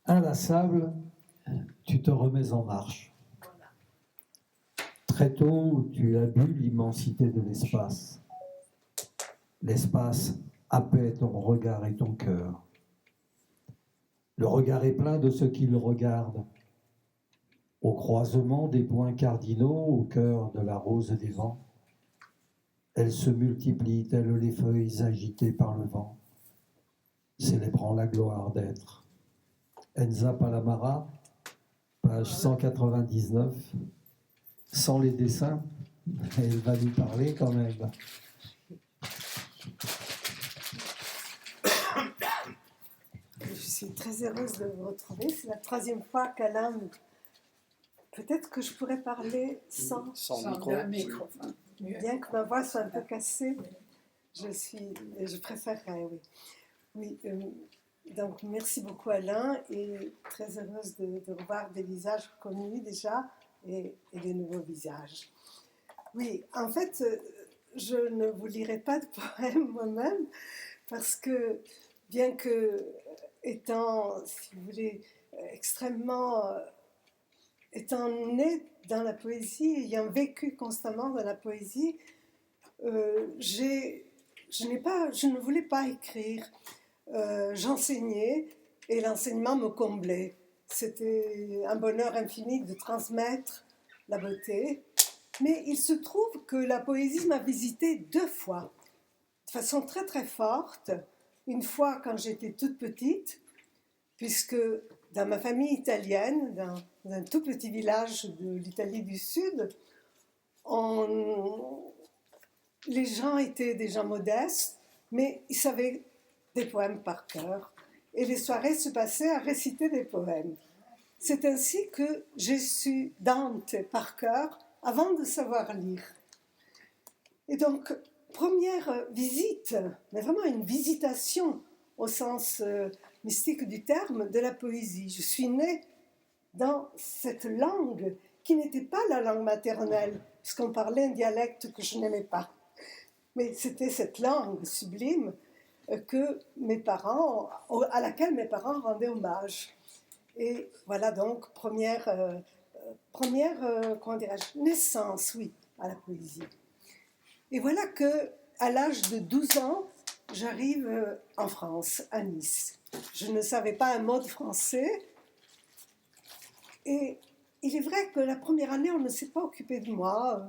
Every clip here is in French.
Inlassable, tu te remets en marche. Très tôt, tu as vu l'immensité de l'espace. L'espace happait ton regard et ton cœur. Le regard est plein de ce qui le regarde. Au croisement des points cardinaux, au cœur de la rose des vents, elle se multiplie telles les feuilles agitées par le vent, célébrant la gloire d'être. Enza Palamara, page 199, sans les dessins, elle va nous parler quand même. Je suis très heureuse de vous retrouver. C'est la troisième fois qu'Alain... Peut-être que je pourrais parler sans micro. Bien que ma voix soit un peu cassée, je préférerais, oui. Oui, donc merci beaucoup Alain et très heureuse de revoir des visages connus déjà et des nouveaux visages. Oui, en fait, je ne vous lirai pas de poème moi-même parce que bien que étant, si vous voulez, étant née dans la poésie, ayant vécu constamment dans la poésie, je ne voulais pas écrire. J'enseignais et l'enseignement me comblait. C'était un bonheur infini de transmettre la beauté. Mais il se trouve que la poésie m'a visitée 2 fois, de façon très très forte. Une fois quand j'étais toute petite, puisque dans ma famille italienne, dans un tout petit village de l'Italie du Sud, les gens étaient des gens modestes, mais ils savaient des poèmes par cœur. Et les soirées se passaient à réciter des poèmes. C'est ainsi que j'ai su Dante par cœur avant de savoir lire. Et donc, première visite, mais vraiment une visitation au sens mystique du terme, de la poésie. Je suis née dans cette langue qui n'était pas la langue maternelle, puisqu'on parlait un dialecte que je n'aimais pas. Mais c'était cette langue sublime à laquelle mes parents rendaient hommage. Et voilà donc première naissance, oui, à la poésie. Et voilà qu'à l'âge de 12 ans, j'arrive en France, à Nice. Je ne savais pas un mot de français. Et il est vrai que la première année, on ne s'est pas occupé de moi.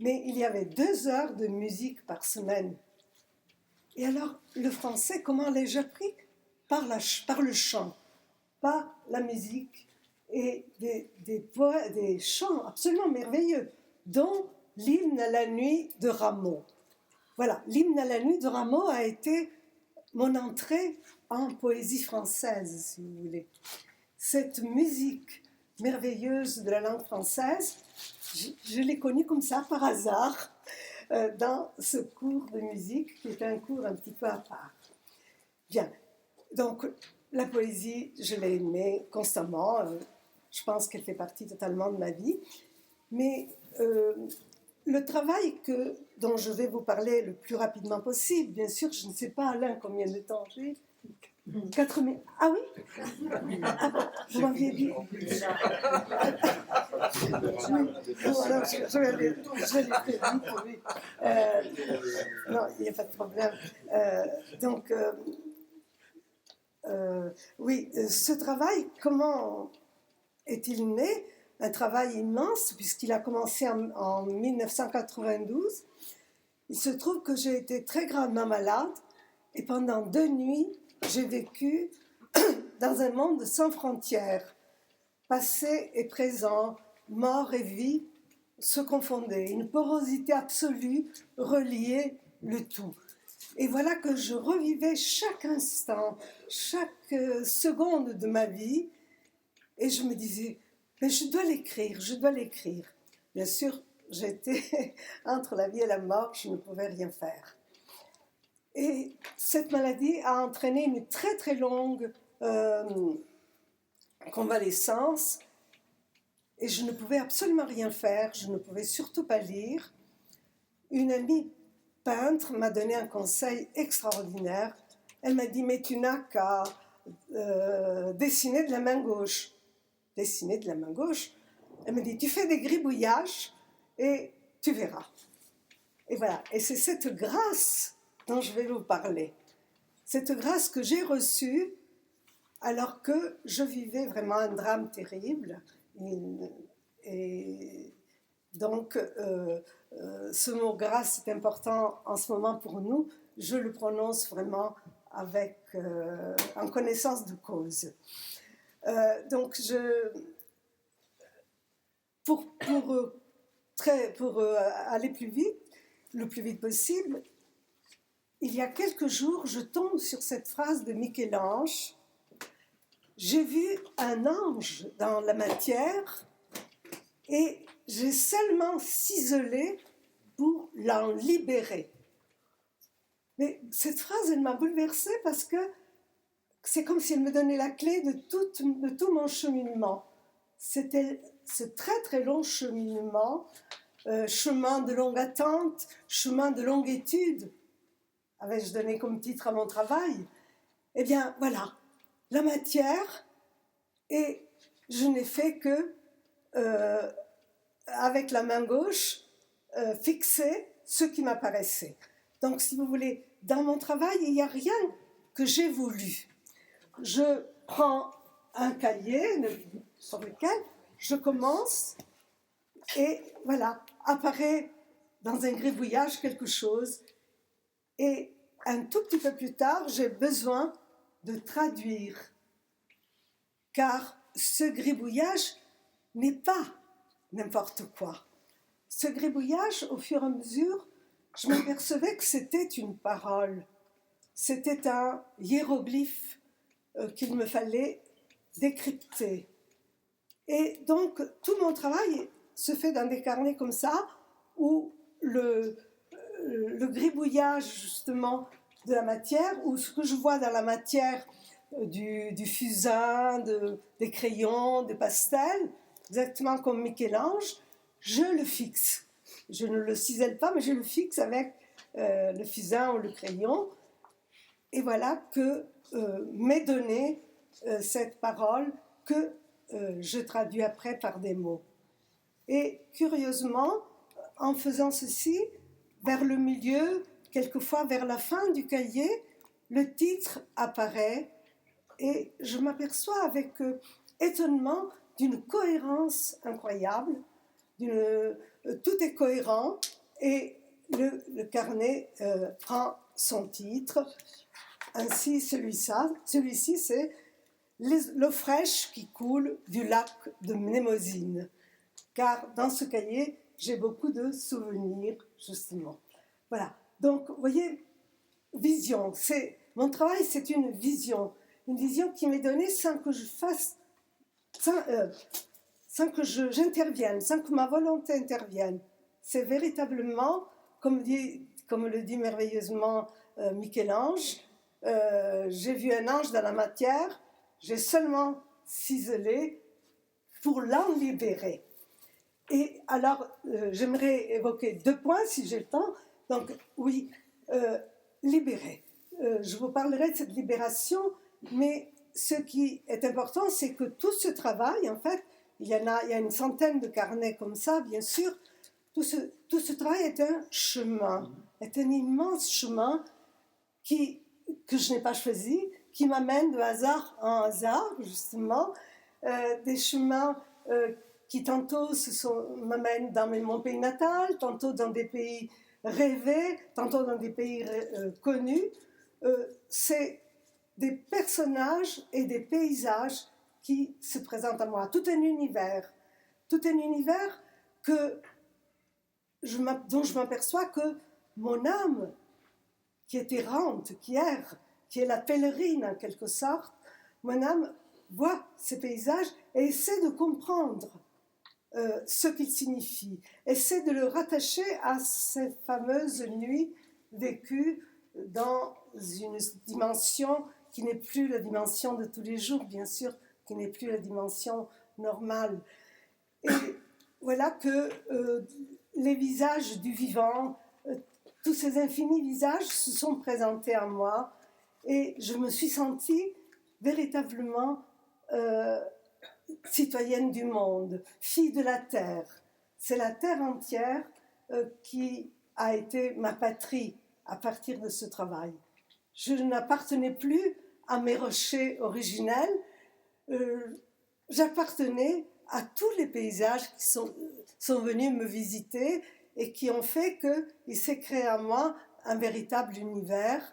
Mais il y avait 2 heures de musique par semaine. Et alors, le français, comment l'ai-je appris ? Par le chant, par la musique et des chants absolument merveilleux, dont l'hymne à la nuit de Rameau. Voilà, l'hymne à la nuit de Rameau a été mon entrée en poésie française, si vous voulez. Cette musique merveilleuse de la langue française, je l'ai connue comme ça, par hasard, dans ce cours de musique, qui est un cours un petit peu à part. Bien, donc la poésie, je l'ai aimée constamment, je pense qu'elle fait partie totalement de ma vie, mais le travail dont je vais vous parler le plus rapidement possible, bien sûr, je ne sais pas Alain combien de temps j'ai. 4 minutes. Ah oui. Vous m'aviez dit. Je vais aller très vite, oui. Non, il n'y a pas de problème. Oui, ce travail, comment est-il né ? Un travail immense, puisqu'il a commencé en 1992. Il se trouve que j'ai été très gravement malade, et pendant 2 nuits, j'ai vécu dans un monde sans frontières. Passé et présent, mort et vie se confondaient. Une porosité absolue reliait le tout. Et voilà que je revivais chaque instant, chaque seconde de ma vie, et je me disais, mais je dois l'écrire. Bien sûr, j'étais entre la vie et la mort, je ne pouvais rien faire. Et cette maladie a entraîné une très très longue convalescence, et je ne pouvais absolument rien faire, je ne pouvais surtout pas lire. Une amie peintre m'a donné un conseil extraordinaire. Elle m'a dit, mais tu n'as qu'à dessiner de la main gauche. Dessiner de la main gauche. Elle me dit, tu fais des gribouillages et tu verras. Et voilà, et c'est cette grâce dont je vais vous parler. Cette grâce que j'ai reçue alors que je vivais vraiment un drame terrible. Et donc, ce mot grâce est important en ce moment pour nous. Je le prononce vraiment avec, en connaissance de cause. Donc, pour aller plus vite, le plus vite possible, il y a quelques jours, je tombe sur cette phrase de Michel-Ange. J'ai vu un ange dans la matière et j'ai seulement ciselé pour l'en libérer. Mais cette phrase, elle m'a bouleversée parce que c'est comme si elle me donnait la clé de tout mon cheminement. C'était ce très très long cheminement, chemin de longue attente, chemin de longue étude, avais-je donné comme titre à mon travail. Eh bien voilà, la matière, et je n'ai fait que, avec la main gauche, fixer ce qui m'apparaissait. Donc si vous voulez, dans mon travail, il n'y a rien que j'ai voulu. Je prends un cahier sur lequel je commence et voilà, apparaît dans un gribouillage quelque chose. Et un tout petit peu plus tard, j'ai besoin de traduire. Car ce gribouillage n'est pas n'importe quoi. Ce gribouillage, au fur et à mesure, je m'apercevais que c'était une parole. C'était un hiéroglyphe qu'il me fallait décrypter. Et donc, tout mon travail se fait dans des carnets comme ça, où le gribouillage, justement, de la matière, ou ce que je vois dans la matière du fusain, des crayons, des pastels, exactement comme Michel-Ange, je le fixe. Je ne le cisèle pas, mais je le fixe avec le fusain ou le crayon. Et voilà que m'est donnée cette parole que je traduis après par des mots. Et curieusement, en faisant ceci, vers le milieu, quelquefois vers la fin du cahier, le titre apparaît et je m'aperçois avec étonnement d'une cohérence incroyable. Tout est cohérent et le carnet prend son titre. Ainsi, celui-ci, c'est l'eau fraîche qui coule du lac de Mnémosyne. Car dans ce cahier, j'ai beaucoup de souvenirs, justement. Voilà. Donc, vous voyez, vision. Mon travail, c'est une vision qui m'est donnée sans que je fasse, sans que j'intervienne, sans que ma volonté intervienne. C'est véritablement, comme le dit merveilleusement Michel-Ange, j'ai vu un ange dans la matière, j'ai seulement ciselé pour l'en libérer. Et alors, j'aimerais évoquer 2 points, si j'ai le temps. Donc, oui, libérer. Je vous parlerai de cette libération, mais ce qui est important, c'est que tout ce travail, en fait, il y a une centaine de carnets comme ça, bien sûr, tout ce travail est un chemin, est un immense chemin que je n'ai pas choisi, qui m'amène de hasard en hasard, justement, des chemins qui tantôt m'amènent dans mon pays natal, tantôt dans des pays rêvés, tantôt dans des pays connus. C'est des personnages et des paysages qui se présentent à moi. Tout un univers dont je m'aperçois que mon âme, qui est errante, qui erre, qui est la pèlerine en quelque sorte, mon âme voit ces paysages et essaie de comprendre ce qu'ils signifient, essaie de le rattacher à ces fameuses nuits vécues dans une dimension qui n'est plus la dimension de tous les jours, bien sûr, qui n'est plus la dimension normale. Et voilà que les visages du vivant, tous ces infinis visages se sont présentés à moi et je me suis sentie véritablement citoyenne du monde, fille de la terre. C'est la terre entière qui a été ma patrie à partir de ce travail. Je n'appartenais plus à mes rochers originels, j'appartenais à tous les paysages qui sont venus me visiter et qui ont fait qu'il s'est créé à moi un véritable univers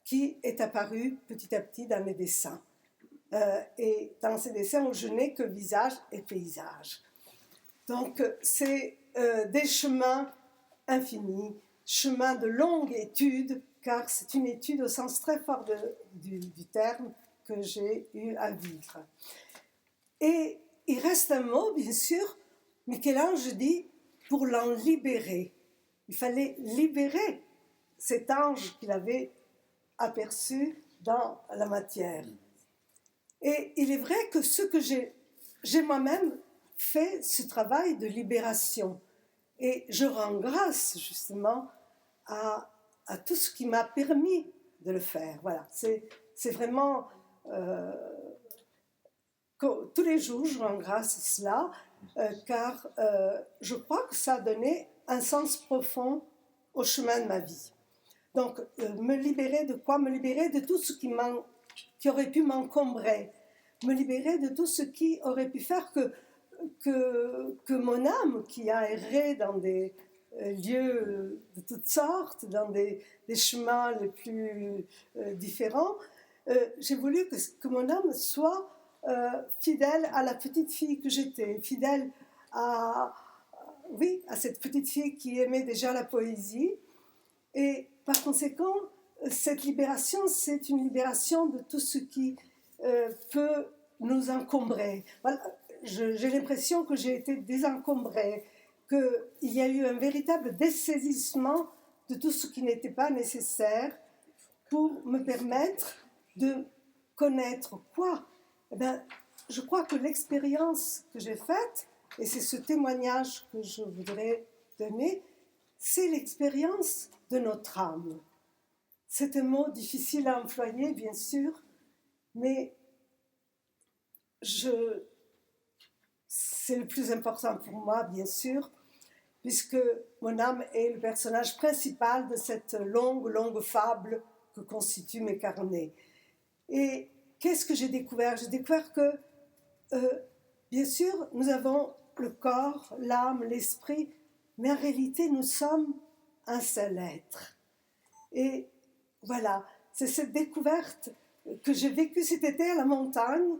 qui est apparu petit à petit dans mes dessins. Et dans ces dessins où je n'ai que visage et paysage. Donc c'est des chemins infinis, chemins de longue étude, car c'est une étude au sens très fort du terme que j'ai eu à vivre. Et il reste un mot, bien sûr, Michel-Ange dit pour l'en libérer. Il fallait libérer cet ange qu'il avait aperçu dans la matière. Et il est vrai que ce que j'ai moi-même fait ce travail de libération. Et je rends grâce justement à tout ce qui m'a permis de le faire. Voilà, c'est vraiment... tous les jours, je rends grâce à cela, car je crois que ça a donné un sens profond au chemin de ma vie. Donc, me libérer de quoi? Me libérer de tout ce qui aurait pu m'encombrer, me libérer de tout ce qui aurait pu faire que mon âme, qui a erré dans des lieux de toutes sortes, dans des chemins les plus différents, j'ai voulu que mon âme soit fidèle à la petite fille que j'étais, fidèle à cette petite fille qui aimait déjà la poésie. Et par conséquent, cette libération, c'est une libération de tout ce qui peut nous encombrer. Voilà, j'ai l'impression que j'ai été désencombrée, qu'il y a eu un véritable dessaisissement de tout ce qui n'était pas nécessaire pour me permettre de connaître quoi? Eh bien, je crois que l'expérience que j'ai faite, et c'est ce témoignage que je voudrais donner, c'est l'expérience de notre âme. C'est un mot difficile à employer, bien sûr, mais c'est le plus important pour moi, bien sûr, puisque mon âme est le personnage principal de cette longue fable que constituent mes carnets. Et qu'est-ce que j'ai découvert? J'ai découvert que, bien sûr, nous avons le corps, l'âme, l'esprit, mais en réalité, nous sommes un seul être. Et voilà, c'est cette découverte que j'ai vécue cet été à la montagne,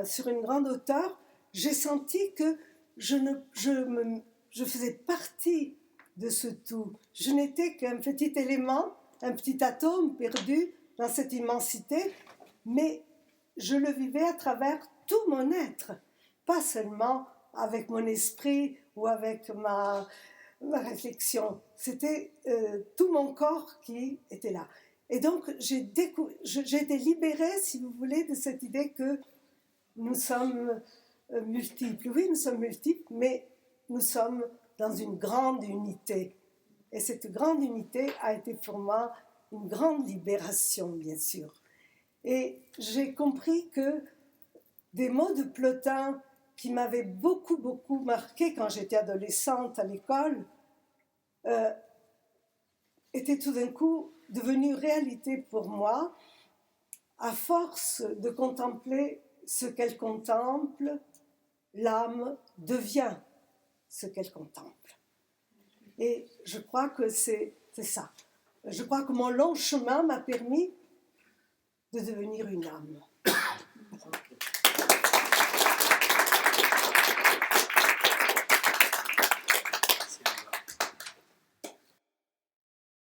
sur une grande hauteur. J'ai senti que je faisais partie de ce tout. Je n'étais qu'un petit élément, un petit atome perdu dans cette immensité, mais je le vivais à travers tout mon être, pas seulement avec mon esprit ou avec ma réflexion. C'était tout mon corps qui était là. Et donc, j'ai été libérée, si vous voulez, de cette idée que nous sommes multiples. Oui, nous sommes multiples, mais nous sommes dans une grande unité. Et cette grande unité a été pour moi une grande libération, bien sûr. Et j'ai compris que des mots de Plotin qui m'avaient beaucoup marqué quand j'étais adolescente à l'école étaient tout d'un coup devenus réalité pour moi à force de contempler ce qu'elle contemple. L'âme devient ce qu'elle contemple. Et je crois que c'est ça. Je crois que mon long chemin m'a permis de devenir une âme.